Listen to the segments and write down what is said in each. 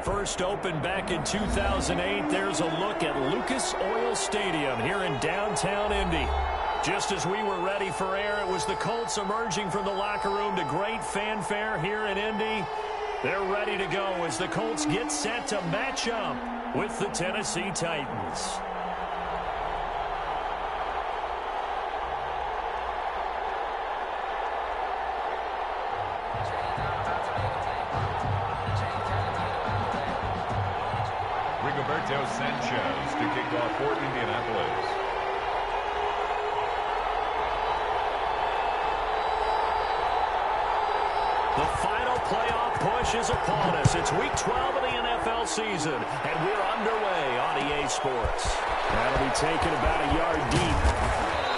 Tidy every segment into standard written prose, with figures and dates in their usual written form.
First opened back in 2008. There's a look at Lucas Oil Stadium here in downtown Indy. Just as we were ready for air, it was the Colts emerging from the locker room to great fanfare here in Indy. They're ready to go as the Colts get set to match up with the Tennessee Titans. Rigoberto Sanchez to kick off for Indianapolis. The final playoff push is upon us. It's Week 12 of the NFL season, and we're underway on EA Sports. That'll be taken about a yard deep,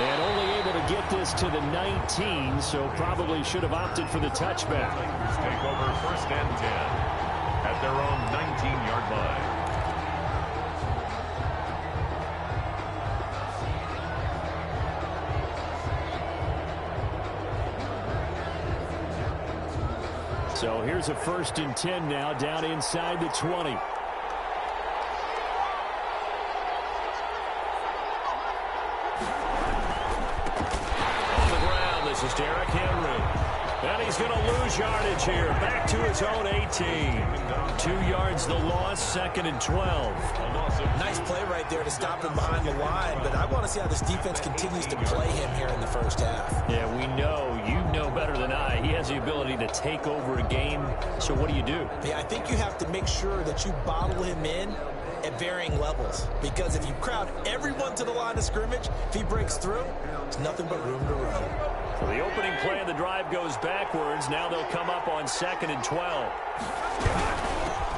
and only able to get this to the 19, so probably should have opted for the touchback. Take over 1st and 10 at their own 19-yard line. So here's a 1st and 10 now, down inside the 20. On the ground, this is Derrick Henry. And he's going to lose yardage here. Back to his own 18. 2 yards the loss, 2nd and 12. Nice play right there to stop him behind the line, but I want to see how this defense continues to play him here in the first half. Yeah, we know, you know better than I, he has the ability to take over a game. So what do you do? Yeah, I think you have to make sure that you bottle him in at varying levels, because if you crowd everyone to the line of scrimmage, if he breaks through, there's nothing but room to run. So the opening play of the drive goes backwards. Now they'll come up on 2nd and 12.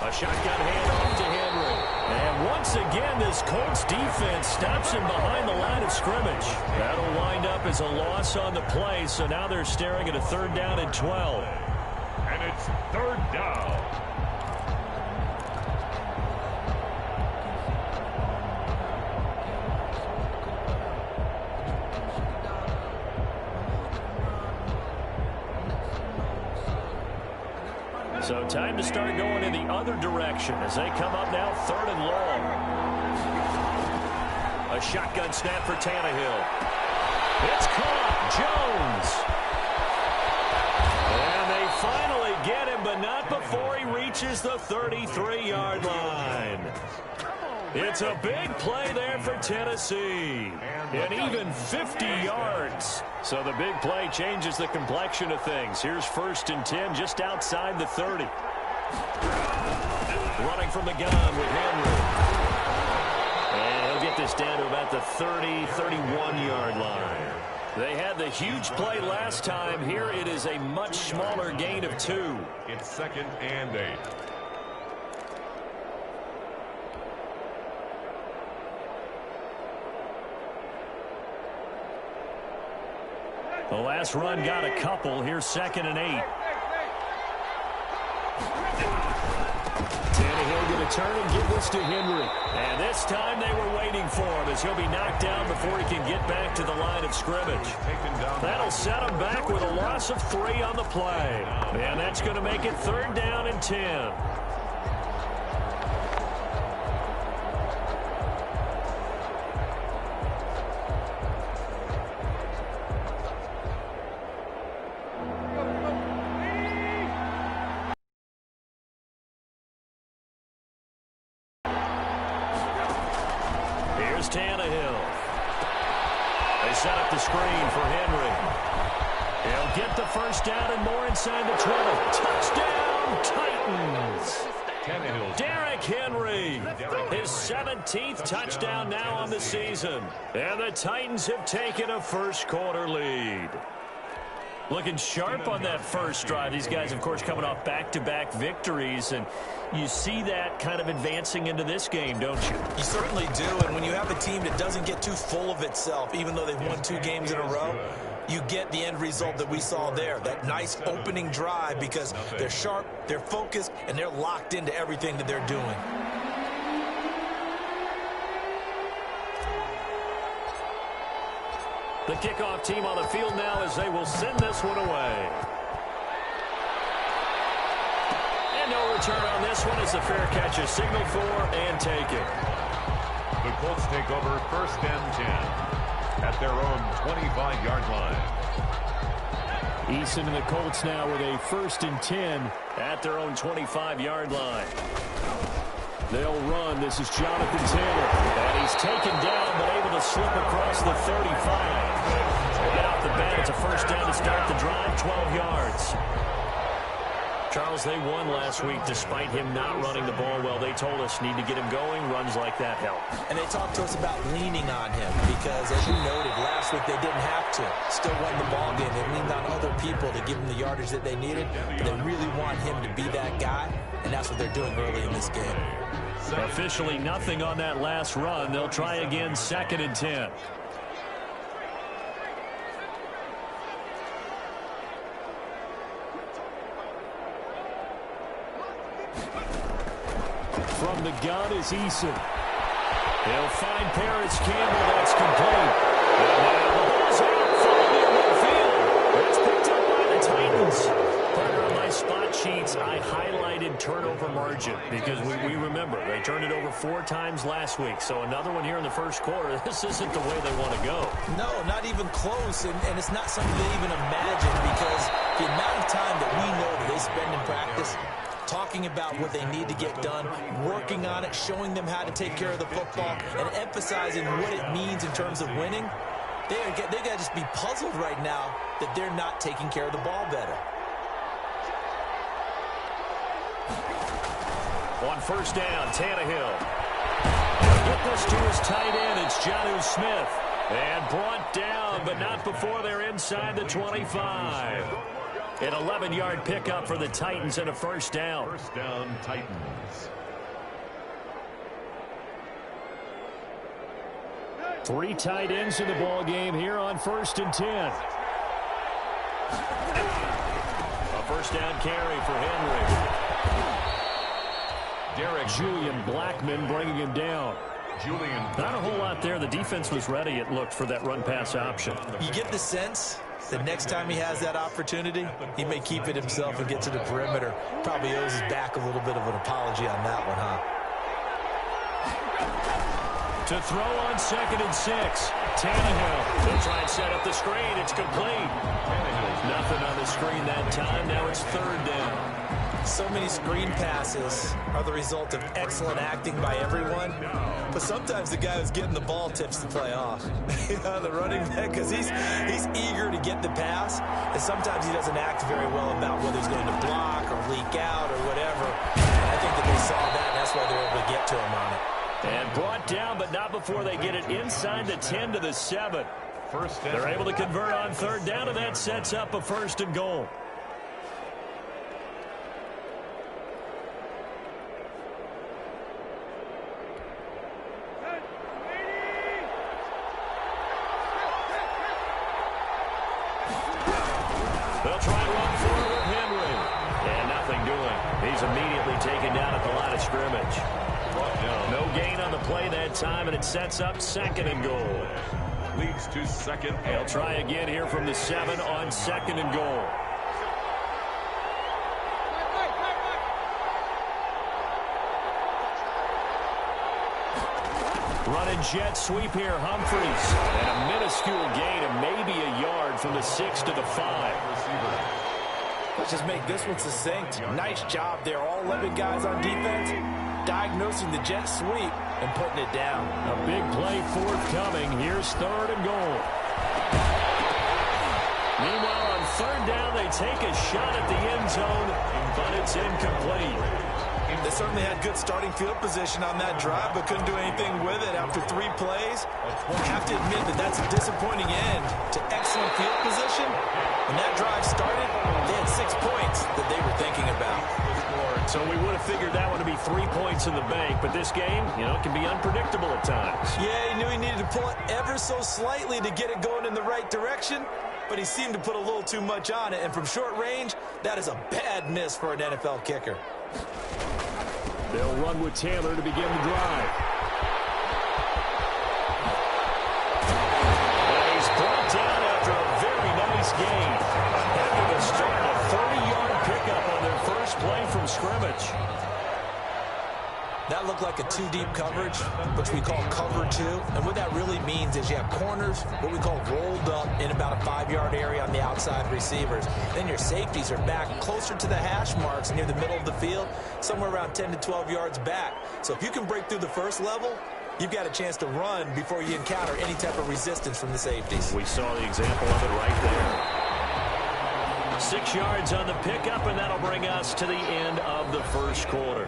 A shotgun handoff to Henry. And once again, this Colts defense stops him behind the line of scrimmage. That'll wind up as a loss on the play, so now they're staring at a 3rd down and 12. And it's 3rd down. So time to start going in the other direction as they come up now 3rd and long. A shotgun snap for Tannehill. It's caught. Jones. And they finally get him, but not before he reaches the 33-yard line. It's a big play there for Tennessee. And even 50 yards. So the big play changes the complexion of things. Here's 1st and 10 just outside the 30. Running from the gun with Henry. And he'll get this down to about the 30, 31-yard line. They had the huge play last time. Here it is a much smaller gain of 2. It's 2nd and 8. The last run got a couple. Here's 2nd and 8. Tannehill going to turn and give this to Henry. And this time they were waiting for him as he'll be knocked down before he can get back to the line of scrimmage. That'll set him back with a loss of 3 on the play. And that's going to make it 3rd down and 10. Tannehill. They set up the screen for Henry. He'll get the 1st down and more inside the 20. Touchdown, Titans. Derrick Henry, his 17th touchdown now on the season. And the Titans have taken a first-quarter lead. Looking sharp on that first drive. These guys, of course, coming off back-to-back victories, and you see that kind of advancing into this game, don't you? You certainly do, and when you have a team that doesn't get too full of itself, even though they've won 2 games in a row, you get the end result that we saw there, that nice opening drive, because they're sharp, they're focused, and they're locked into everything that they're doing. The kickoff team on the field now as they will send this one away. And no return on this one is the fair catch is signaled for and taken. The Colts take over 1st and 10 at their own 25-yard line. Eason and the Colts now with a 1st and 10 at their own 25-yard line. They'll run. This is Jonathan Taylor. And he's taken down but able to slip across the 35. Right off the bat, it's a 1st down to start the drive, 12 yards. Charles, they won last week despite him not running the ball well. They told us need to get him going. Runs like that help. And they talked to us about leaning on him because, as you noted, last week they didn't have to. Still won the ball game. They leaned on other people to give them the yardage that they needed. But they really want him to be that guy, and that's what they're doing early in this game. Officially nothing on that last run. They'll try again 2nd and 10. From the gun is Eason. He'll find Paris Campbell. That's complete. And now the ball's out far near midfield. It's picked up by the Titans. Partner, on my spot sheets, I highlighted turnover margin because we remember they turned it over 4 times last week. So another one here in the first quarter. This isn't the way they want to go. No, not even close. And it's not something they even imagine because the amount of time that we know that they spend in practice talking about what they need to get done, working on it, showing them how to take care of the football, and emphasizing what it means in terms of winning. They got to just be puzzled right now that they're not taking care of the ball better. On 1st down, Tannehill. Get this to his tight end. It's Jonnu Smith. And brought down, but not before they're inside the 25. An 11-yard pickup for the Titans and a 1st down. 1st down, Titans. 3 tight ends in the ball game here on 1st and 10. A 1st down carry for Henry. Julian Blackmon bringing him down. Not a whole lot there. The defense was ready, it looked, for that run-pass option. You get the sense the next time he has that opportunity, he may keep it himself and get to the perimeter. Probably owes his back a little bit of an apology on that one, huh? To throw on 2nd and 6. Tannehill. They'll try and set up the screen. It's complete. Nothing on the screen that time. Now it's 3rd down. So many screen passes are the result of excellent acting by everyone. But sometimes the guy who's getting the ball tips the play off. The running back, because he's eager to get the pass. And sometimes he doesn't act very well about whether he's going to block or leak out or whatever. And I think that they saw that, and that's why they were able to get to him on it. And brought down, but not before they get it inside the 10 to the 7. They're able to convert on 3rd down, and that sets up a 1st and goal. They'll try to run forward with Henry. And nothing doing. He's immediately taken down at the line of scrimmage. No gain on the play that time, and it sets up 2nd and goal. Leads to 2nd. They'll try again here from the 7 on 2nd and goal. Running jet sweep here, Humphries. And a minuscule gain of maybe a yard from the 6 to the 5. Let's just make this one succinct. Nice job there. All 11 guys on defense diagnosing the jet sweep and putting it down. A big play forthcoming. Here's 3rd and goal. Meanwhile, on 3rd down, they take a shot at the end zone, but it's incomplete. They certainly had good starting field position on that drive, but couldn't do anything with it after 3 plays. I have to admit that that's a disappointing end to excellent field position. When that drive started, they had 6 points that they were thinking about. So we would have figured that one to be 3 points in the bank, but this game, can be unpredictable at times. Yeah, he knew he needed to pull it ever so slightly to get it going in the right direction, but he seemed to put a little too much on it, and from short range, that is a bad miss for an NFL kicker. They'll run with Taylor to begin the drive. And he's brought down after a very nice gain. After the start, a 30-yard pickup on their 1st play from scrimmage. That looked like a two-deep coverage, which we call cover two. And what that really means is you have corners, what we call rolled up in about a 5-yard area on the outside receivers. Then your safeties are back closer to the hash marks near the middle of the field, somewhere around 10 to 12 yards back. So if you can break through the first level, you've got a chance to run before you encounter any type of resistance from the safeties. We saw the example of it right there. 6 yards on the pickup, and that'll bring us to the end of the first quarter.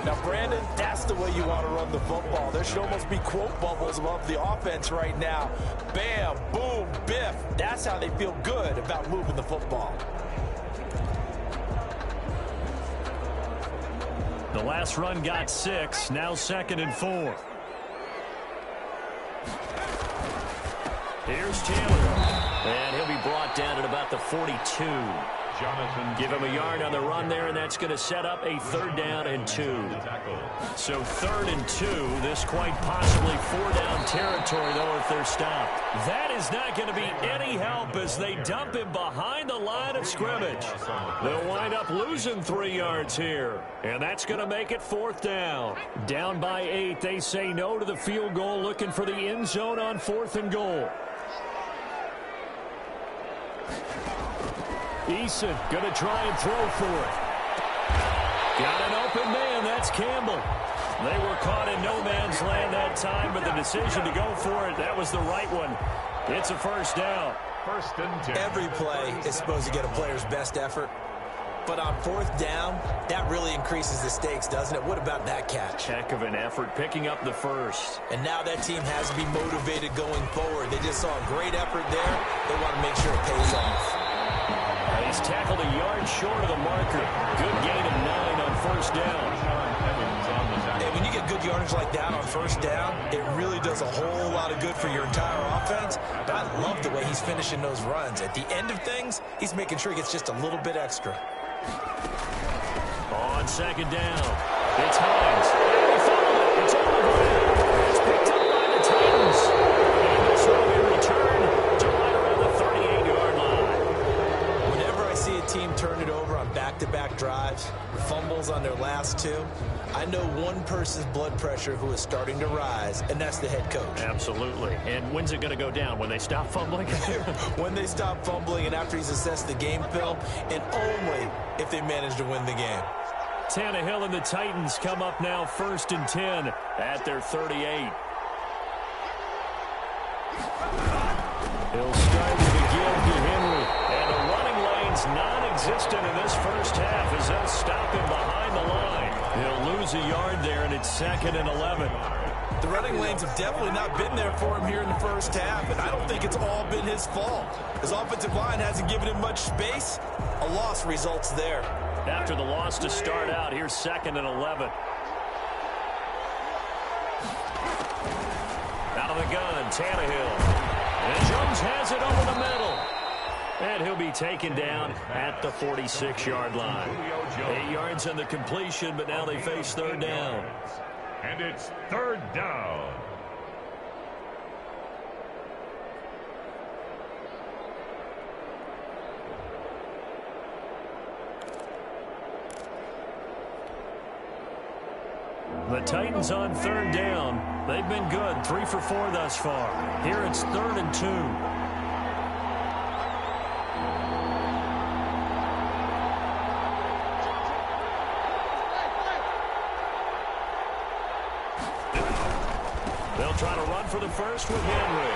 Now, Brandon, that's the way you want to run the football. There should almost be quote bubbles above the offense right now. Bam, boom, biff. That's how they feel good about moving the football. The last run got 6, now 2nd and 4. Here's Taylor. And he'll be brought down at about the 42. Give him a yard on the run there, and that's going to set up a 3rd down and 2. So 3rd and 2, this quite possibly 4-down territory, though, if they're stopped. That is not going to be any help as they dump him behind the line of scrimmage. They'll wind up losing 3 yards here, and that's going to make it 4th down. Down by 8, they say no to the field goal, looking for the end zone on 4th and goal. Eason going to try and throw for it. Got an open man. That's Campbell. They were caught in no man's land that time, but the decision to go for it, that was the right one. It's a 1st down. 1st and 10. Every play is supposed to get a player's best effort. But on 4th down, that really increases the stakes, doesn't it? What about that catch? Heck of an effort picking up the 1st. And now that team has to be motivated going forward. They just saw a great effort there. They want to make sure it pays off. He's tackled a yard short of the marker. Good gain of 9 on 1st down. And when you get good yardage like that on 1st down, it really does a whole lot of good for your entire offense. But I love the way he's finishing those runs. At the end of things, he's making sure he gets just a little bit extra. On 2nd down, it's Hines. And he fouled it. It's over. It's picked up by the Titans. And this will be returned to right around the 38-yard line. Whenever I see a team turn it over on back-to-back drives, fumbles on their last 2, I know one person's blood pressure who is starting to rise, and that's the head coach. Absolutely. And when's it going to go down? When they stop fumbling? When they stop fumbling and after he's assessed the game film, and only if they manage to win the game. Tannehill and the Titans come up now 1st and 10 at their 38. He'll start with the give to Henry. And the running lane's non-existent in this 1st half as they'll stop him behind the line. He'll lose a yard there, and it's 2nd and 11. The running lanes have definitely not been there for him here in the 1st half, and I don't think it's all been his fault. His offensive line hasn't given him much space. A loss results there. After the loss to start out, here's 2nd and 11. Out of the gun, Tannehill. And Jones has it over the middle. And he'll be taken down at the 46-yard line. 8 yards on the completion, but now they face 3rd down. And it's 3rd down. The Titans on 3rd down. They've been good, 3 for 4 thus far. Here it's 3rd and 2. They'll try to run for the 1st with Henry.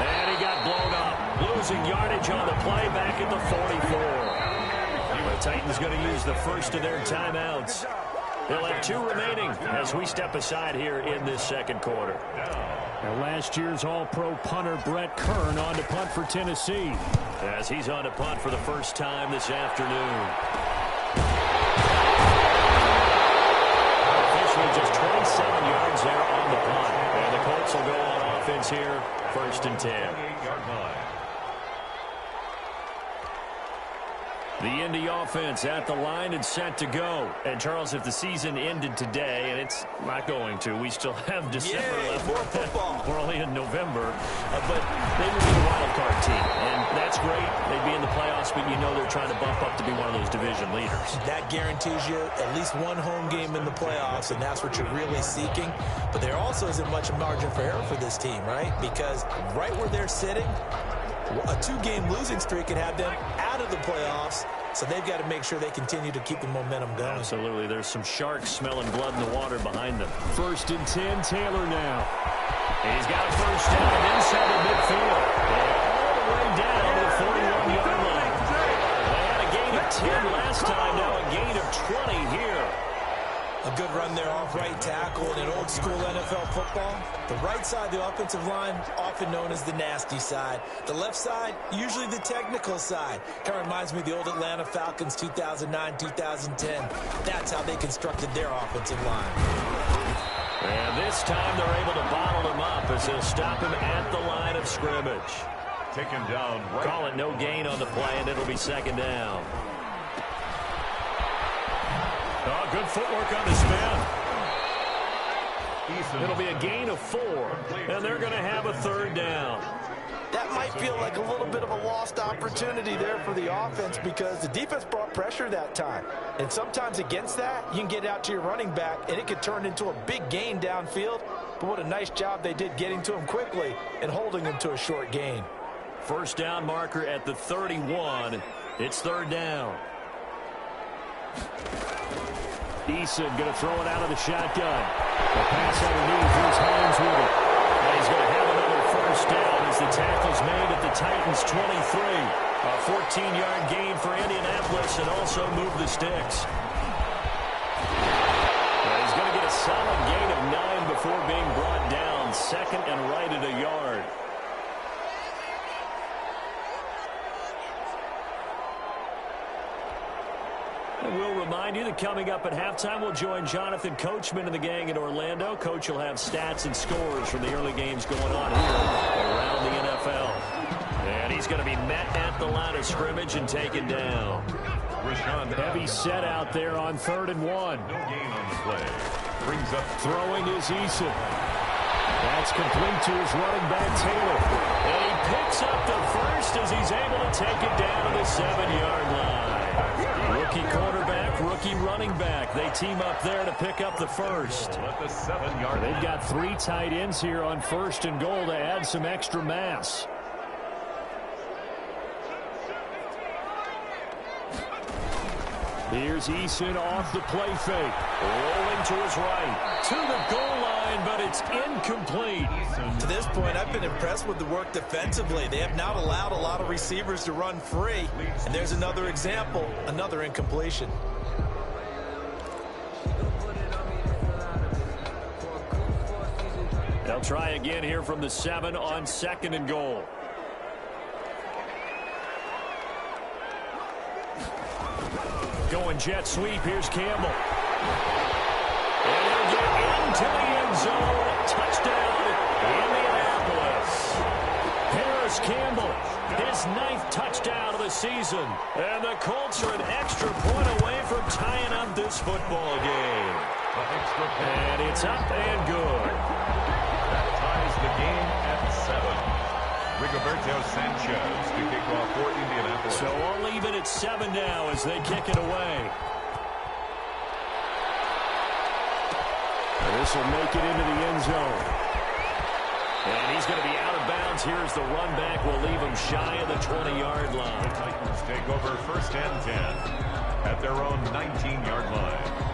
And he got blown up. Losing yardage on the play back at the 44. The Titans going to use the 1st of their timeouts. They'll have 2 remaining as we step aside here in this 2nd quarter. And last year's All-Pro punter Brett Kern on to punt for Tennessee, as he's on to punt for the 1st time this afternoon. Officially just 27 yards there on the punt. And the Colts will go on offense here, 1st and 10. The Indy offense at the line and set to go. And, Charles, if the season ended today, and it's not going to, we still have December left. More football. We're only in November. But they would be a wild card team. And that's great. They'd be in the playoffs, but you know they're trying to bump up to be one of those division leaders. That guarantees you at least one home game in the playoffs, and that's what you're really seeking. But there also isn't much margin for error for this team, right? Because right where they're sitting, a 2-game losing streak could have them out of the playoffs, so they've got to make sure they continue to keep the momentum going. Absolutely. There's some sharks smelling blood in the water behind them. 1st and 10, Taylor now. He's got a first down inside the midfield. All the way down to the 41-yard line. They had a gain of 10 last time, now a gain of 20 here. A good run there off right tackle in an old-school NFL football. The right side of the offensive line, often known as the nasty side. The left side, usually the technical side. Kind of reminds me of the old Atlanta Falcons 2009-2010. That's how they constructed their offensive line. And this time they're able to bottle him up as they'll stop him at the line of scrimmage. Taken down. Right. Call it no gain on the play, and it'll be 2nd down. Oh, good footwork on the spin. It'll be a gain of 4, and they're going to have a 3rd down. That might feel like a little bit of a lost opportunity there for the offense because the defense brought pressure that time. And sometimes against that, you can get out to your running back, and it could turn into a big gain downfield. But what a nice job they did getting to him quickly and holding him to a short gain. 1st down marker at the 31. It's 3rd down. Eason going to throw it out of the shotgun. The pass underneath. Here's Hines with it. And he's going to have another 1st down as the tackle's made at the Titans' 23. A 14-yard gain for Indianapolis and also move the sticks. And he's going to get a solid gain of 9 before being brought down. 2nd and right at a yard. And we'll remind you that coming up at halftime, we'll join Jonathan Coachman and the gang in Orlando. Coach will have stats and scores from the early games going on here around the NFL. And he's going to be met at the line of scrimmage and taken down. Heavy set out there on 3rd and 1. No gain on the play. Brings up throwing is Eason. That's complete to his running back, Taylor. And he picks up the first as he's able to take it down to the 7-yard line. Rookie quarterback, rookie running back. They team up there to pick up the first. At the 7-yard line. They've got 3 tight ends here on 1st and goal to add some extra mass. Here's Eason off the play fake. Rolling to his right. To the goal line, but it's incomplete. To this point, I've been impressed with the work defensively. They have not allowed a lot of receivers to run free. And there's another example, another incompletion. They'll try again here from the 7 on 2nd and goal. Going jet sweep. Here's Campbell. And he'll get into the end zone. Touchdown, Indianapolis. Harris Campbell, his 9th touchdown of the season. And the Colts are an extra point away from tying up this football game. And it's up and good. That ties the game at 7. Rigoberto Sanchez to kick off for Indianapolis. So we'll leave it at 7 now as they kick it away. And this will make it into the end zone. And he's going to be out of bounds. Here's the run back. We'll leave him shy of the 20-yard line. The Titans take over 1st and 10 at their own 19-yard line.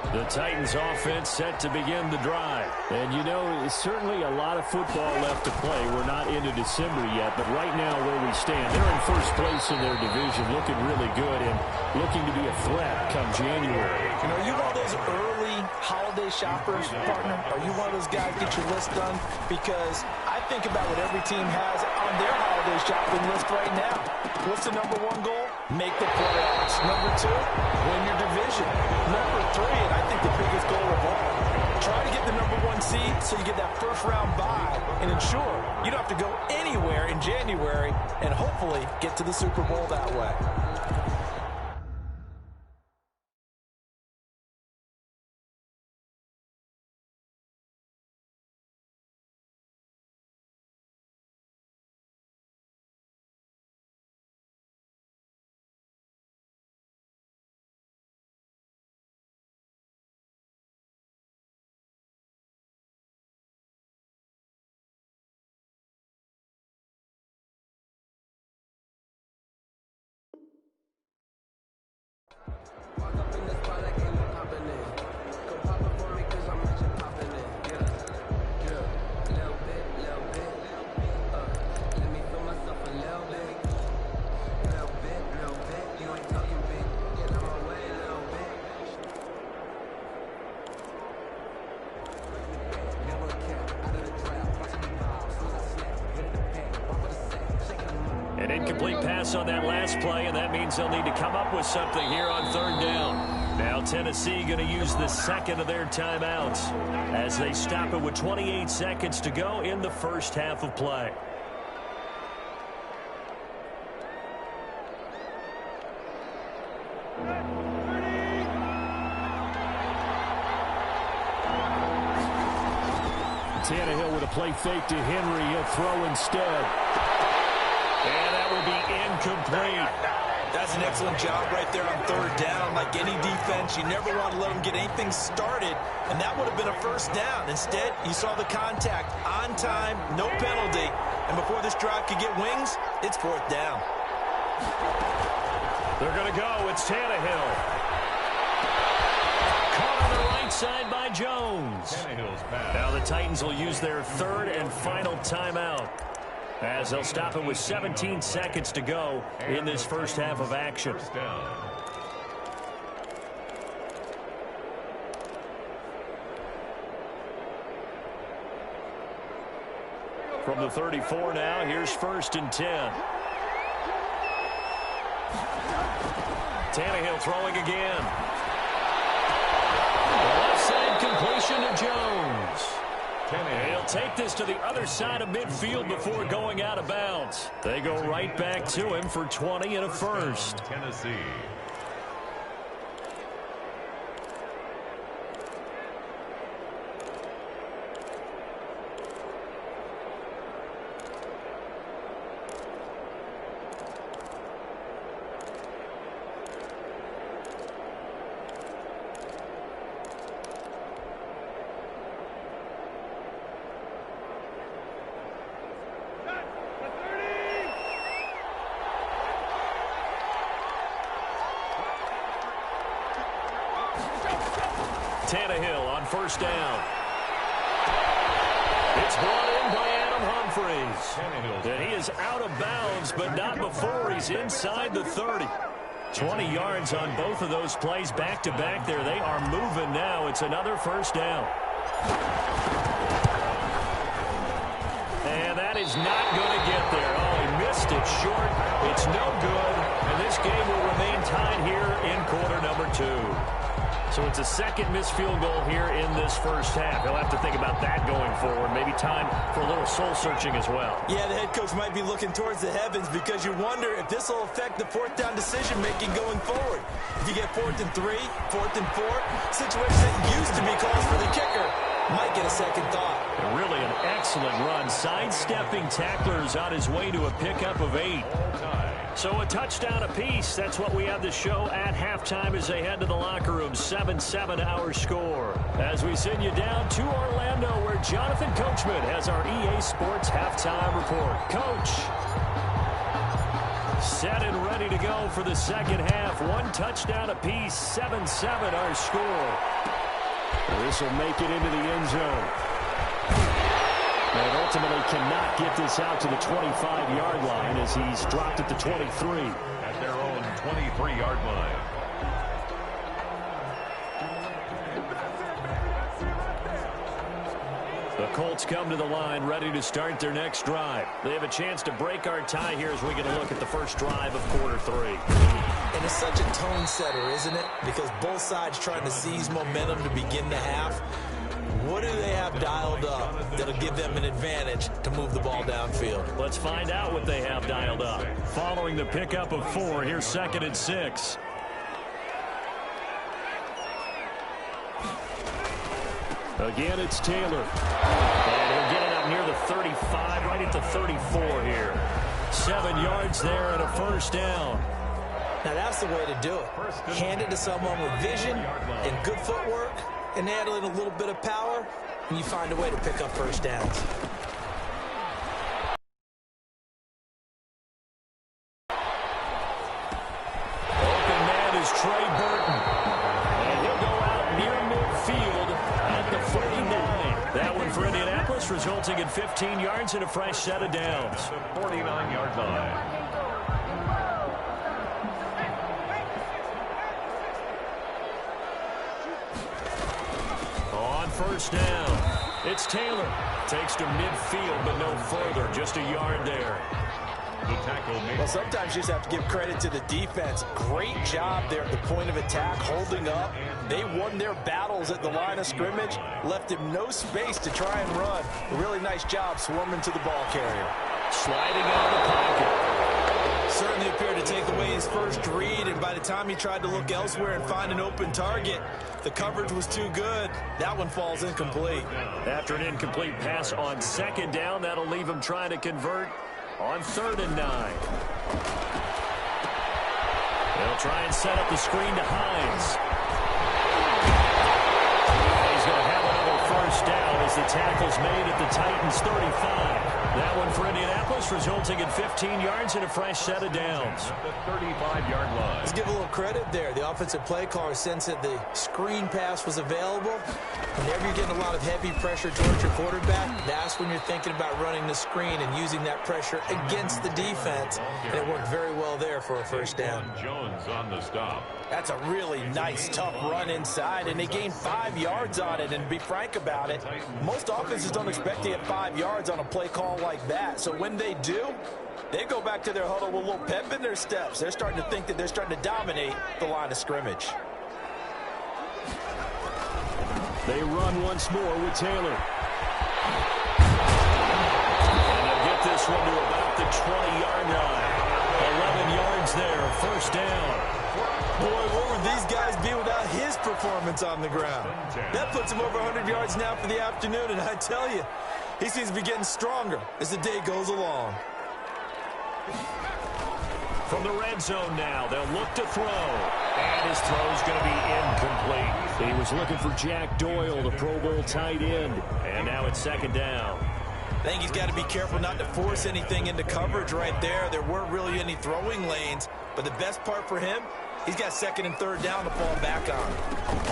The Titans offense set to begin the drive. And you know, it's certainly a lot of football left to play. We're not into December yet, but right now where we stand, they're in 1st place in their division, looking really good and looking to be a threat come January. You know, are you one of those early holiday shoppers, partner? Are you one of those guys get your list done? Because I think about what every team has on their holiday shopping list right now. What's the number 1 goal? Make the playoffs. Number 2, win your division. Number 3, and I think the biggest goal of all, Try to get the #1 seed so you get that first-round bye and ensure you don't have to go anywhere in January and hopefully get to the Super Bowl that way. An incomplete pass on that last play, and that means they'll need to come up with something here on 3rd down. Now Tennessee going to use the second of their timeouts as they stop it with 28 seconds to go in the first half of play. Tannehill with a play fake to Henry. He'll throw instead. And that will be incomplete. That's an excellent job right there on 3rd down. Like any defense, you never want to let them get anything started, and that would have been a first down. Instead, you saw the contact on time, no penalty, and before this drive could get wings, it's 4th down. They're going to go. It's Tannehill. Caught on the right side by Jones. Now the Titans will use their 3rd and final timeout, as they'll stop it with 17 seconds to go in this first half of action. From the 34 now, here's 1st and 10. Tannehill throwing again. Left side completion to Jones. He'll take this to the other side of midfield before going out of bounds. They go right back to him for 20 and a first. Tennessee. Tannehill on 1st down. It's brought in by Adam Humphries. And he is out of bounds, but not before he's inside the 30. 20 yards on both of those plays back-to-back there. They are moving now. It's another 1st down. And that is not going to get there. Oh, he missed it short. It's no good. And this game will remain tied here in quarter number 2. So it's a second missed field goal here in this first half. He'll have to think about that going forward. Maybe time for a little soul-searching as well. Yeah, the head coach might be looking towards the heavens because you wonder if this will affect the 4th down decision-making going forward. If you get 4th and 3, 4th and 4, situations that used to be calls for the kicker might get a second thought. And really an excellent run. Sidestepping tacklers on his way to a pickup of 8. So a touchdown apiece. That's what we have the show at halftime as they head to the locker room. 7-7 our score. As we send you down to Orlando, where Jonathan Coachman has our EA Sports halftime report. Coach, set and ready to go for the second half. 1 touchdown apiece. 7-7 our score. This will make it into the end zone. And ultimately cannot get this out to the 25-yard line as he's dropped at the 23. At their own 23-yard line. The Colts come to the line ready to start their next drive. They have a chance to break our tie here as we get a look at the first drive of quarter 3. And it's such a tone setter, isn't it? Because both sides trying to seize momentum to begin the half. What do they have dialed up that'll give them an advantage to move the ball downfield? Let's find out what they have dialed up. Following the pickup of 4, here's 2nd and 6. Again, it's Taylor. And he'll get it up near the 35, right at the 34 here. 7 yards there and a first down. Now, that's the way to do it. Hand it to someone with vision and good footwork, and add in a little bit of power, and you find a way to pick up first downs. Open man is Trey Burton. And he'll go out near midfield at the 49. That one for Indianapolis, resulting in 15 yards and a fresh set of downs. 49-yard line. First down. It's Taylor. Takes to midfield, but no further. Just a yard there. The tackle made. Well, sometimes you just have to give credit to the defense. Great job there at the point of attack, holding up. They won their battles at the line of scrimmage, left him no space to try and run. A really nice job swarming to the ball carrier. Sliding out of the pocket. Certainly appeared to take away his first read, and by the time he tried to look elsewhere and find an open target, the coverage was too good. That one falls incomplete. After an incomplete pass on 2nd down, that'll leave him trying to convert on 3rd and 9. They'll try and set up the screen to Hines. He's going to have another first down as the tackle's made at the Titans' 35. That one for Indianapolis, resulting in 15 yards and a fresh set of downs. At the 35-yard line. Let's give a little credit there. The offensive play caller sensed that the screen pass was available. Whenever you're getting a lot of heavy pressure towards your quarterback, that's when you're thinking about running the screen and using that pressure against the defense. And it worked very well there for a first down. Jones on the stop. That's a really nice, tough run inside, and they gained 5 yards on it. And to be frank about it, most offenses don't expect to get 5 yards on a play call like that. So when they do, they go back to their huddle with a little pep in their steps. They're starting to think that they're starting to dominate the line of scrimmage. They run once more with Taylor. And they'll get this one to about the 20-yard line. 11 yards there, first down. Boy, what would these guys be without his performance on the ground? That puts him over 100 yards now for the afternoon, and I tell you, he seems to be getting stronger as the day goes along. From the red zone now, they'll look to throw. And his throw's going to be incomplete. He was looking for Jack Doyle, the Pro Bowl tight end. And now it's 2nd down. I think he's got to be careful not to force anything into coverage right there. There weren't really any throwing lanes, but the best part for him, he's got 2nd and 3rd down to fall back on.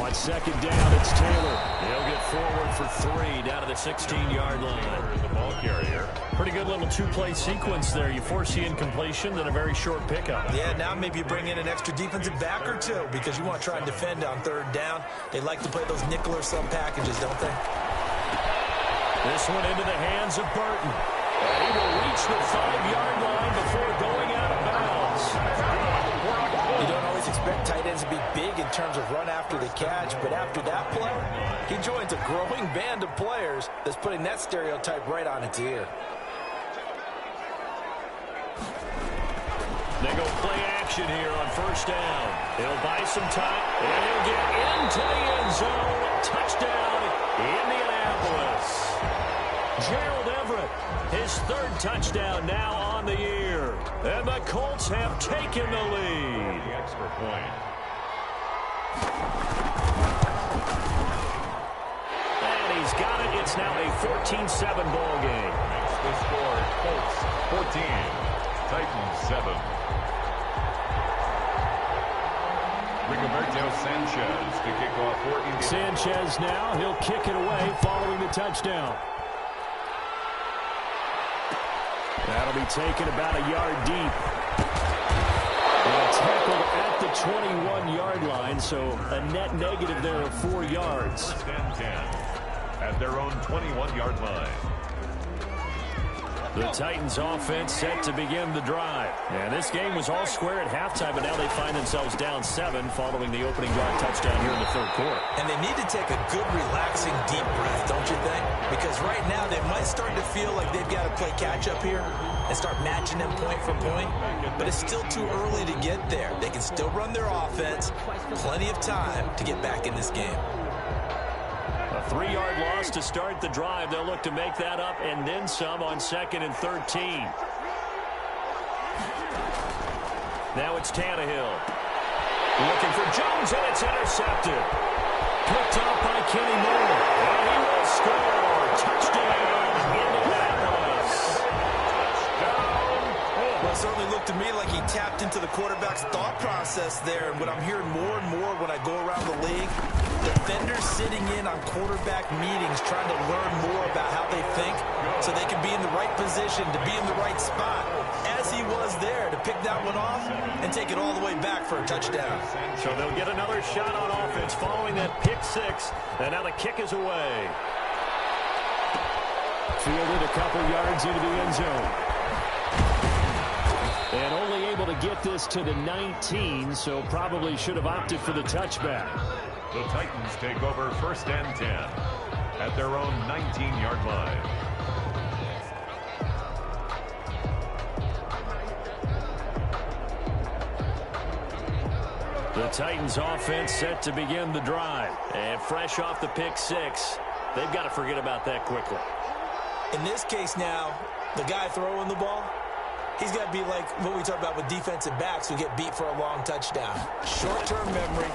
On 2nd down, it's Taylor. He'll get forward for 3 down to the 16-yard line. The ball carrier. Pretty good little 2-play sequence there. You force the incompletion, then a very short pickup. Yeah, now maybe you bring in an extra defensive back or two because you want to try and defend on 3rd down. They like to play those nickel or sub packages, don't they? This one into the hands of Burton. And he will reach the 5-yard line before going out of bounds. You don't always expect tight ends to be big in terms of run after the catch, but after that play, he joins a growing band of players that's putting that stereotype right on its ear. They go play action here on 1st down. He'll buy some time, and he'll get into the end zone. Touchdown, Indianapolis. Gerald Everett, his 3rd touchdown now on the year. And the Colts have taken the lead. The extra point. And he's got it. It's now a 14-7 ball game. Makes the score Colts 14, Titans 7. Rigoberto Sanchez to kick off for Indiana. Sanchez now, he'll kick it away following the touchdown. That'll be taken about a yard deep. And tackled at the 21-yard line, so a net negative there of 4 yards. 10-10 at their own 21-yard line. The Titans offense set to begin the drive. And this game was all square at halftime, but now they find themselves down 7 following the opening drive touchdown here in the third quarter. And they need to take a good, relaxing, deep breath, don't you think? Because right now they might start to feel like they've got to play catch-up here and start matching them point for point. But it's still too early to get there. They can still run their offense. Plenty of time to get back in this game. A 3-yard loss to start the drive. They'll look to make that up and then some on 2nd and 13. Now it's Tannehill. Looking for Jones, and it's intercepted. Picked up by Kenny Moore. And he will score. Touchdown, Indianapolis. Well, it certainly looked to me like he tapped into the quarterback's thought process there. And what I'm hearing more and more when I go around the league, defenders sitting in on quarterback meetings trying to learn more about how they think so they can be in the right position, to be in the right spot, as he was there to pick that one off and take it all the way back for a touchdown. So they'll get another shot on offense following that pick 6, and now the kick is away. Fielded a couple yards into the end zone. And only able to get this to the 19, so probably should have opted for the touchback. The Titans take over 1st and 10 at their own 19-yard line. The Titans offense set to begin the drive. And fresh off the pick 6, they've got to forget about that quickly. In this case now, the guy throwing the ball, he's got to be like what we talk about with defensive backs who get beat for a long touchdown. Short-term memory,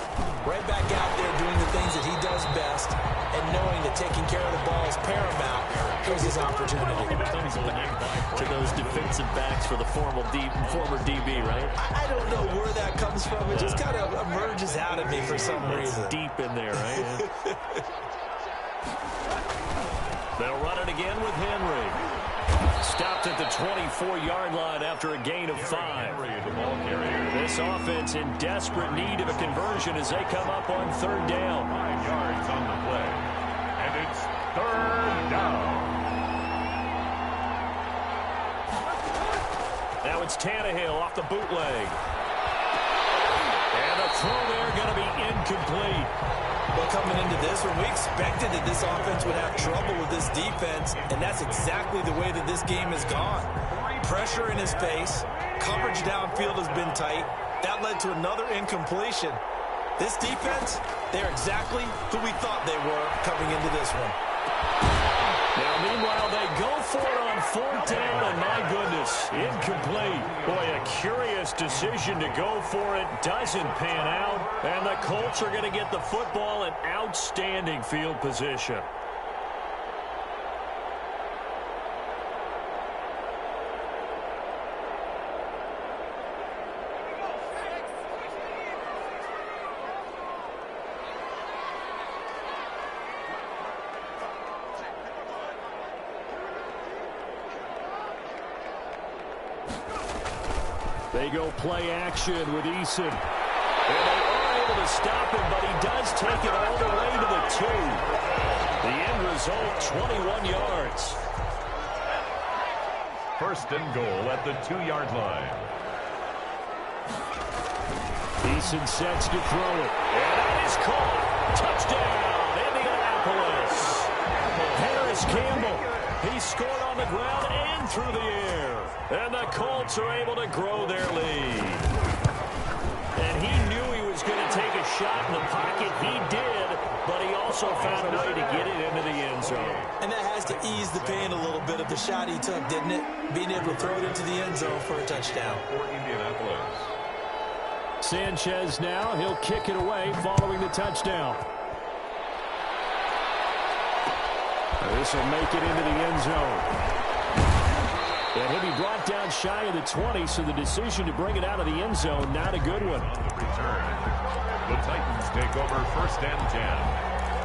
right back out there doing the things that he does best, and knowing that taking care of the ball is paramount. Here's his opportunity. To those defensive backs for the former DB, right? I don't know where that comes from. It just kind of emerges out of me for some reason. Deep in there, right? They'll run it again with Henry. Stopped at the 24-yard line after a gain of 5. This offense in desperate need of a conversion as they come up on 3rd down. 5 yards on the play. And it's 3rd down. Now it's Tannehill off the bootleg. And the throw there going to be incomplete. Well, coming into this one, we expected that this offense would have trouble with this defense, and that's exactly the way that this game has gone. Pressure in his face, coverage downfield has been tight. That led to another incompletion. This defense, they're exactly who we thought they were coming into this one. Now, meanwhile, they go for it on 4th down, and my goodness, incomplete. Boy, a curious decision to go for it. Doesn't pan out, and the Colts are going to get the football in outstanding field position. They go play action with Eason. And they are able to stop him, but he does take it all the way to the 2. The end result, 21 yards. 1st and goal at the 2-yard line. Eason sets to throw it. And that is caught. Touchdown, Indianapolis. Harris Campbell. He scored on the ground and through the air. And the Colts are able to grow their lead. And he knew he was going to take a shot in the pocket. He did, but he also found a way to get it into the end zone. And that has to ease the pain a little bit of the shot he took, didn't it? Being able to throw it into the end zone for a touchdown. For Indianapolis. Sanchez now, he'll kick it away following the touchdown. This will make it into the end zone. And he'll be brought down shy of the 20, so the decision to bring it out of the end zone, not a good one. On the return, the Titans take over 1st and 10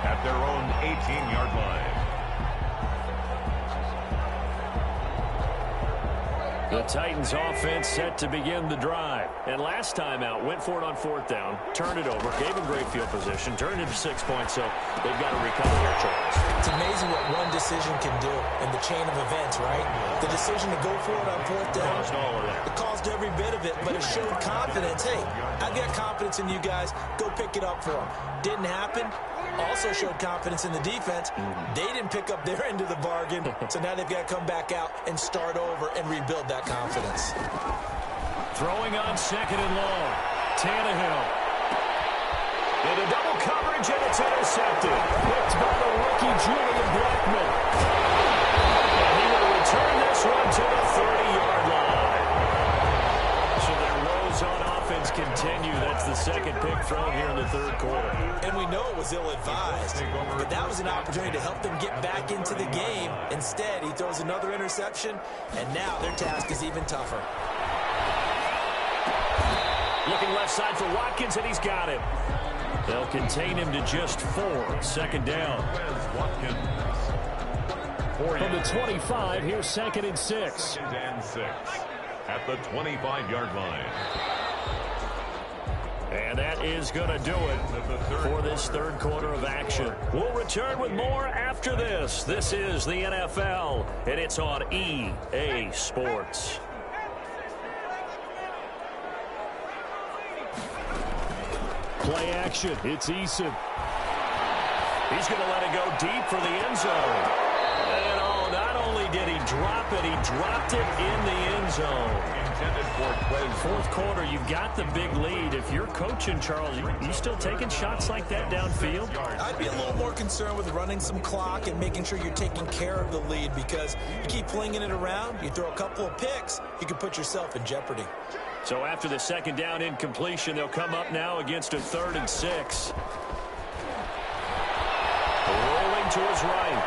at their own 18-yard line. The Titans offense set to begin the drive. And last time out, went for it on 4th down, turned it over, gave them great field position, turned it to 6 points, so they've got to recover their Charles. It's amazing what one decision can do in the chain of events, right? The decision to go for it on 4th down, it caused every bit of it, but it showed confidence. Hey, I've got confidence in you guys. Go pick it up for them. Didn't happen. Also showed confidence in the defense. They didn't pick up their end of the bargain, so now they've got to come back out and start over and rebuild that confidence. Throwing on 2nd and long. Tannehill. Into double coverage, and it's intercepted. Picked by the rookie Julian Blackmon. And he will return this one to the 30-yard line. So their woes on offense continue. That's the second pick thrown here in the 3rd quarter. And we know it was ill-advised, but that was an opportunity to help them get back into the game. Instead, he throws another interception, and now their task is even tougher. Looking left side for Watkins, and he's got him. They'll contain him to just 4. 2nd down. From the 25, here's 2nd and 6. 2nd and 6 at the 25-yard line. And that is going to do it for this 3rd quarter of action. We'll return with more after this. This is the NFL, and it's on EA Sports. Play action. It's Eason. He's going to let it go deep for the end zone. And oh, not only did he drop it, he dropped it in the end zone. Intended for play. 4th quarter, you've got the big lead. If you're coaching, Charles, you still taking shots like that downfield? I'd be a little more concerned with running some clock and making sure you're taking care of the lead, because you keep flinging it around, you throw a couple of picks, you can put yourself in jeopardy. So after the 2nd down incompletion, they'll come up now against a 3rd and 6. Rolling to his right.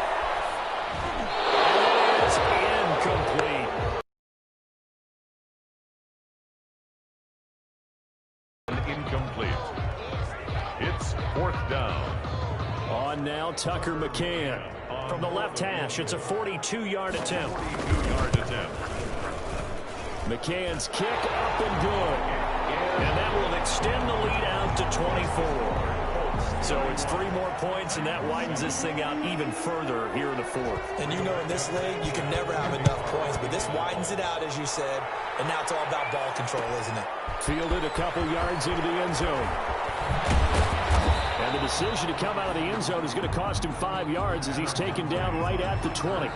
It is incomplete. Incomplete. It's 4th down. On now, Tucker McCann. From the left hash, it's a 42-yard attempt. 42-yard attempt. McCann's kick up and good. And that will extend the lead out to 24. So it's 3 more points, and that widens this thing out even further here in the 4th. And you know, in this league, you can never have enough points, but this widens it out, as you said, and now it's all about ball control, isn't it? Fielded a couple yards into the end zone. And the decision to come out of the end zone is going to cost him 5 yards as he's taken down right at the 20. The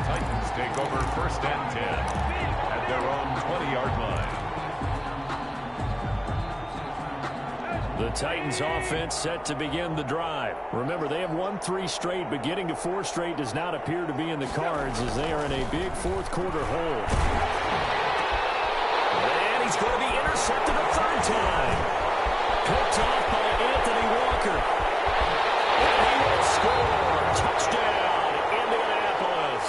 Titans take over 1st and 10 at their own 20-yard line. The Titans offense set to begin the drive. Remember, they have won 3 straight, but getting to 4 straight does not appear to be in the cards as they are in a big 4th quarter hole. And he's going to be intercepted a 3rd time. Picked off by Anthony Walker. And he will score. Touchdown, Indianapolis.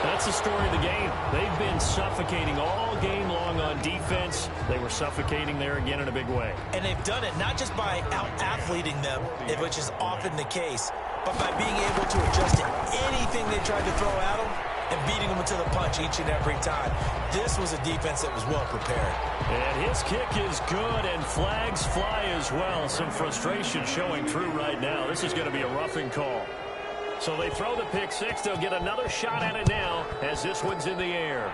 That's the story of the game. They've been suffocating all game long on defense. They were suffocating there again in a big way. And they've done it not just by out-athleting them, which is often the case, but by being able to adjust to anything they tried to throw at them and beating them to the punch each and every time. This was a defense that was well prepared. And his kick is good, and flags fly as well. Some frustration showing through right now. This is going to be a roughing call. So they throw the pick 6. They'll get another shot at it now as this one's in the air.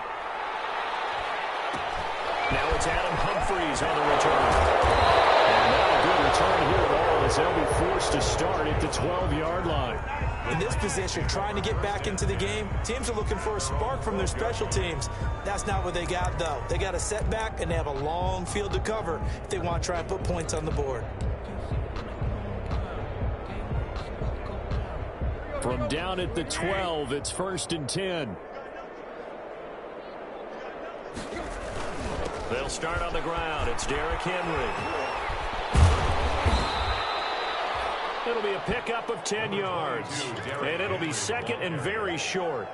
Now it's Adam Humphries on the return. And not a good return here at all as they'll be forced to start at the 12-yard line. In this position, trying to get back into the game, teams are looking for a spark from their special teams. That's not what they got, though. They got a setback, and they have a long field to cover if they want to try and put points on the board. From down at the 12, it's 1st and 10. They'll start on the ground. It's Derrick Henry. It'll be a pickup of 10 yards. And it'll be 2nd and very short.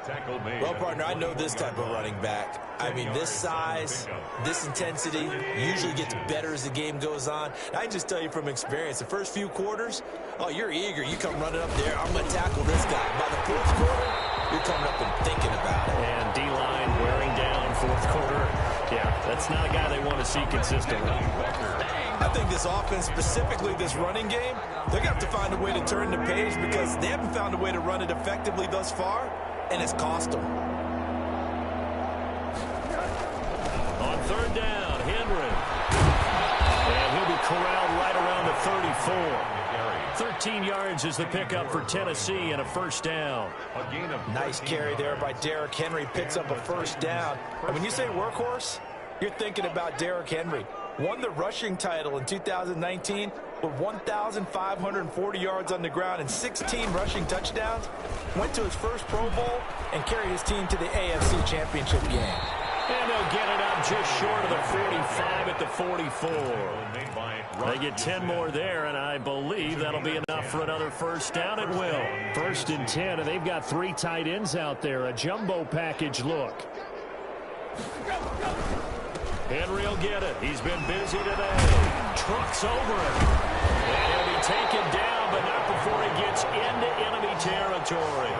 Well, partner, I know this type of running back. I mean, this size, this intensity usually gets better as the game goes on. I can just tell you from experience, the first few quarters, oh, you're eager. You come running up there, I'm going to tackle this guy. By the 4th quarter, you're coming up and thinking about it. And D-line wearing down fourth quarter. Yeah, that's not a guy they want to see consistently. I think this offense, specifically this running game, they're going to have to find a way to turn the page because they haven't found a way to run it effectively thus far, and it's cost them. On third down, Henry. And he'll be corralled right around the 34. 13 yards is the pickup for Tennessee and a first down. Nice carry there by Derrick Henry. Picks up a first down. And when you say workhorse, you're thinking about Derrick Henry. Won the rushing title in 2019 with 1,540 yards on the ground and 16 rushing touchdowns. Went to his first Pro Bowl and carried his team to the AFC Championship game. And they'll get it up just short of the 45 at the 44. They get 10 more there, and I believe that'll be enough for another first down. It will. First and 10, and they've got 3 tight ends out there. A jumbo package look. Henry will get it. He's been busy today. Trucks over it. And he'll be taken down, but not before he gets into enemy territory.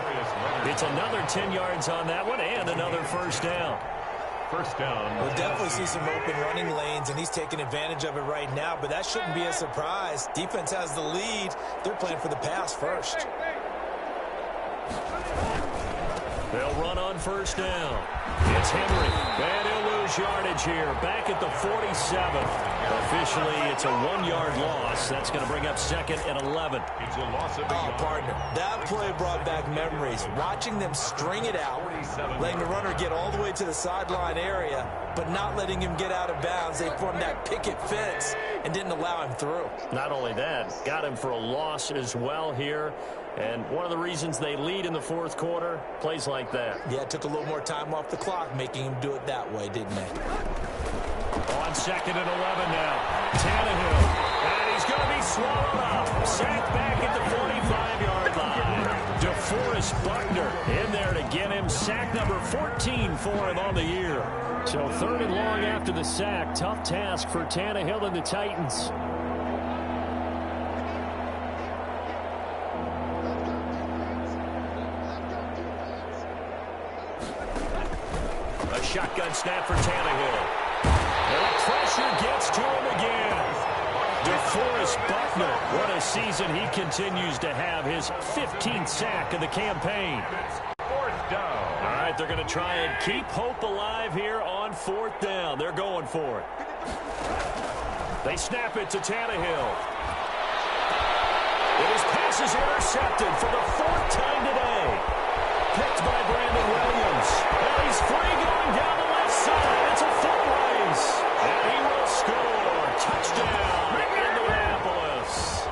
It's another 10 yards on that one and another first down. First down. We'll definitely see some open running lanes, and he's taking advantage of it right now, but that shouldn't be a surprise. Defense has the lead. They're playing for the pass first. They'll run on first down. It's Henry. And he'll lose yardage here. Back at the 47. Officially, it's a 1-yard loss. That's going to bring up second and 11. It's a loss of a yard. Partner, that play brought back memories. Watching them string it out, letting the runner get all the way to the sideline area, but not letting him get out of bounds. They formed that picket fence and didn't allow him through. Not only that, got him for a loss as well here. And one of the reasons they lead in the fourth quarter, plays like that. Yeah, it took a little more time off the clock, making him do it that way, didn't they? On second and 11 now. Tannehill. And he's going to be swallowed up. Sacked back at the 45-yard line. DeForest Buckner in there to get him. Sack number 14 for him on the year. So third and long after the sack. Tough task for Tannehill and the Titans. Shotgun snap for Tannehill. And pressure gets to him again. DeForest Buckner. What a season he continues to have. His 15th sack of the campaign. Fourth down. All right, they're going to try and keep hope alive here on fourth down. They're going for it. They snap it to Tannehill. And his pass is intercepted for the 4th time today. Picked by Brandon Williams. And he's free going down the left side. It's a foot race. And he will score. Touchdown, Indianapolis.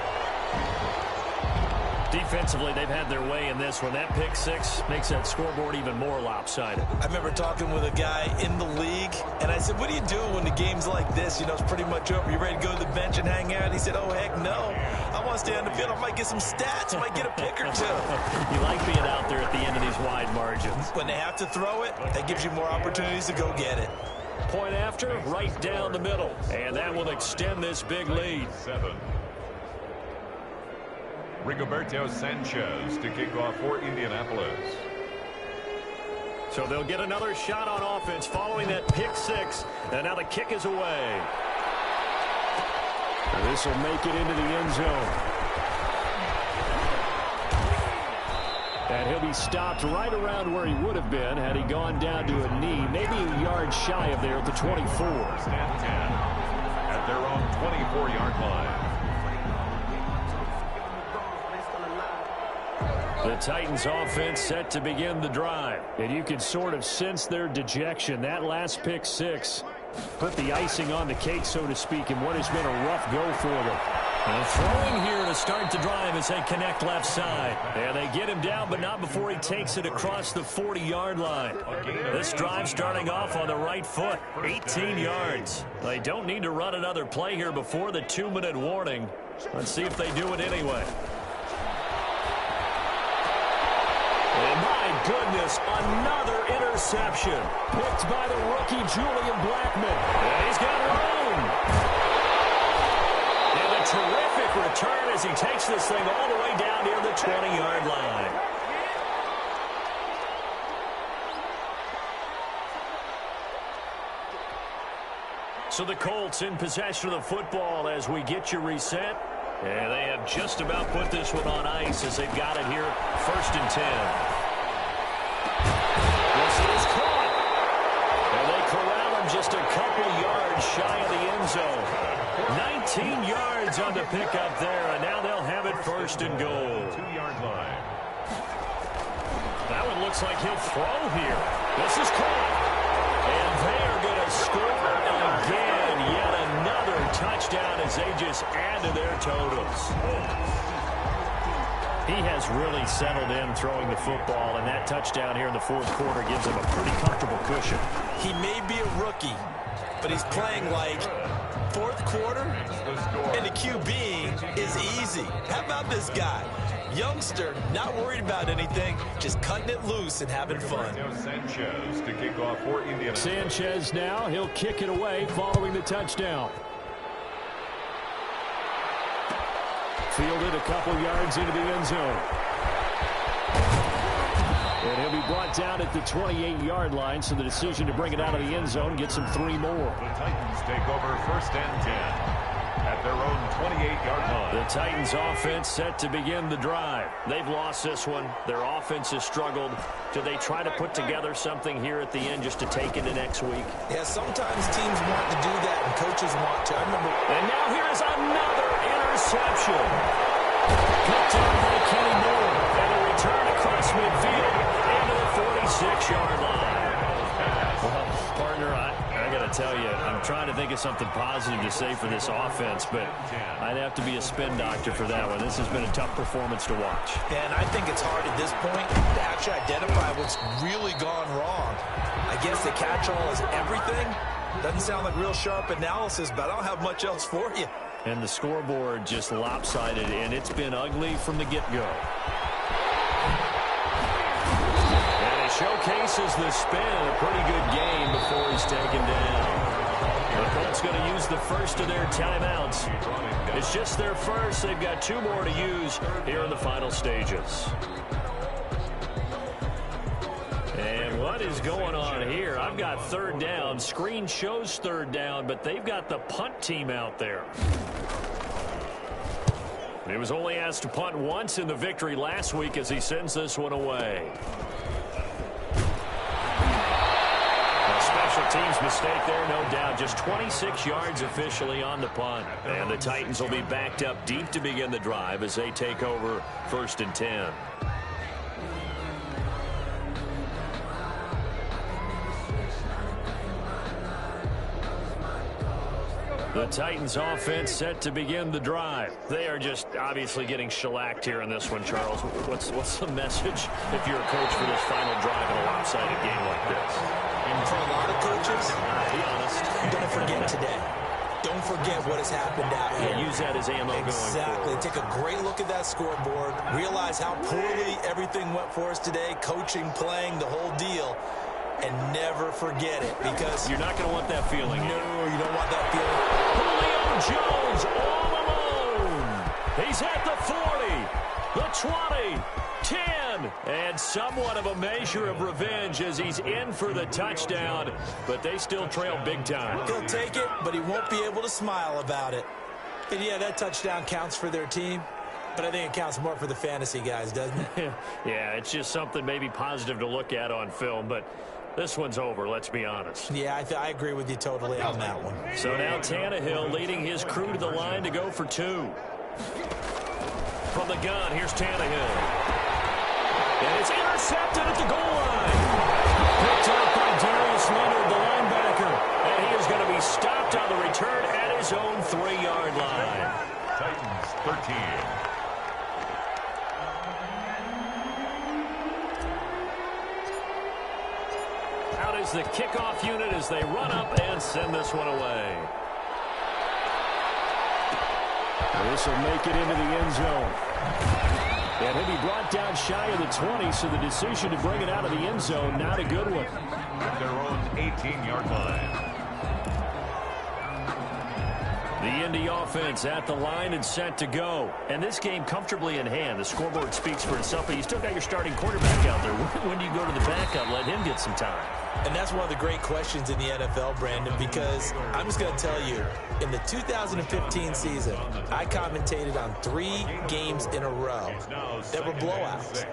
Defensively, they've had their way in this one. That pick six makes that scoreboard even more lopsided. I remember talking with a guy in the league, and I said, what do you do when the game's like this? You know, it's pretty much over. You ready to go to the bench and hang out? He said, oh, heck no. I want to stay on the field. I might get some stats. I might get a pick or two. You like being out there at the end of these wide margins. When they have to throw it, that gives you more opportunities to go get it. Point after, right down the middle. And that will extend this big lead. 7. Rigoberto Sanchez to kick off for Indianapolis. So they'll get another shot on offense following that pick six. And now the kick is away. This will make it into the end zone. And he'll be stopped right around where he would have been had he gone down to a knee, maybe a yard shy of there at the 24. Stand 10 at their own 24-yard line. The Titans offense set to begin the drive. And you can sort of sense their dejection. That last pick six put the icing on the cake, so to speak, in what has been a rough go for them. And throwing here to start the drive as they connect left side. And they get him down, but not before he takes it across the 40-yard line. This drive starting off on the right foot. 18 yards. They don't need to run another play here before the 2-minute warning. Let's see if they do it anyway. And my goodness, another interception. Picked by the rookie Julian Blackmon. And he's got room. And a terrific return as he takes this thing all the way down near the 20-yard line. So the Colts in possession of the football as we get you reset. And they have just about put this one on ice as they've got it here. 1st and 10. This is caught. And they corral him just a couple yards shy of the end zone. 19 yards on the pickup there, and now they'll have it 1st and goal. 2-yard line. That one looks like he'll throw here. This is caught. And they are going to score again. Yet another touchdown as they just add to their totals. He has really settled in throwing the football, and that touchdown here in the 4th quarter gives him a pretty comfortable cushion. He may be a rookie, but he's playing like 4th quarter, and the QBing is easy. How about this guy? Youngster, not worried about anything, just cutting it loose and having fun. Sanchez to kick off for Indiana. Sanchez now, he'll kick it away following the touchdown. Fielded a couple yards into the end zone. And he'll be brought down at the 28-yard line, so the decision to bring it out of the end zone gets him 3 more. The Titans take over 1st and 10 at their own 28-yard line. The Titans offense set to begin the drive. They've lost this one. Their offense has struggled. Do they try to put together something here at the end just to take into next week? Yeah, sometimes teams want to do that and coaches want to. I remember. And now here is another interception. Picked up by Kenny Moore. And a return across midfield into the 46-yard line. Well, partner, I got to tell you, I'm trying to think of something positive to say for this offense, but I'd have to be a spin doctor for that one. This has been a tough performance to watch. And I think it's hard at this point to actually identify what's really gone wrong. I guess the catch-all is everything. Doesn't sound like real sharp analysis, but I don't have much else for you. And the scoreboard just lopsided, and it's been ugly from the get-go. Showcases the spin. A pretty good game before he's taken down. The Colts going to use the first of their timeouts. It's just their first. They've got 2 more to use here in the final stages. And what is going on here? I've got 3rd down. Screen shows 3rd down, but they've got the punt team out there. He was only asked to punt once in the victory last week as he sends this one away. Special teams mistake there, no doubt. Just 26 yards officially on the punt. And the Titans will be backed up deep to begin the drive as they take over 1st and 10. The Titans offense set to begin the drive. They are just obviously getting shellacked here in this one, Charles. What's the message if you're a coach for this final drive in a lopsided game like this? And for a lot of coaches, Be honest. don't forget today. Don't forget what has happened out here. Yeah, use that as ammo going Exactly. forward. Take a great look at that scoreboard. Realize how poorly everything went for us today. Coaching, playing, the whole deal. And never forget it, because You're not going to want that feeling. no, you don't want that feeling. Julio Jones all alone. He's at the 40, the 20, 10, and somewhat of a measure of revenge as he's in for the touchdown, but they still trail big time. He'll take it, but he won't be able to smile about it. And yeah, that touchdown counts for their team, but I think it counts more for the fantasy guys, doesn't it? Yeah, it's just something maybe positive to look at on film, but this one's over, let's be honest. Yeah, I agree with you totally on that one. So now Tannehill leading his crew to the line to go for 2. From the gun, here's Tannehill. And it's intercepted at the goal line. Picked up by Darius Leonard, the linebacker. And he is going to be stopped on the return at his own 3-yard line. Titans 13. Out is the kickoff unit as they run up and send this one away. This will make it into the end zone. And he'll be brought down shy of the 20, so the decision to bring it out of the end zone, not a good one. At their own 18-yard line. The Indy offense at the line and set to go. And this game comfortably in hand. The scoreboard speaks for itself, but you still got your starting quarterback out there. When do you go to the backup? Let him get some time. And that's one of the great questions in the NFL, Brandon, because I'm just going to tell you, in the 2015 season, I commentated on 3 games in a row that were blowouts.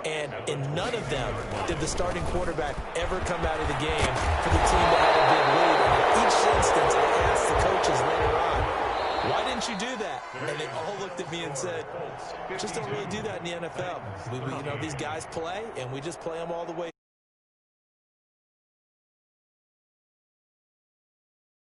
And in none of them did the starting quarterback ever come out of the game for the team to have a big lead. And in each instance, I asked the coaches later on, why didn't you do that? And they all looked at me and said, just don't really do that in the NFL. You know, these guys play, and we just play them all the way.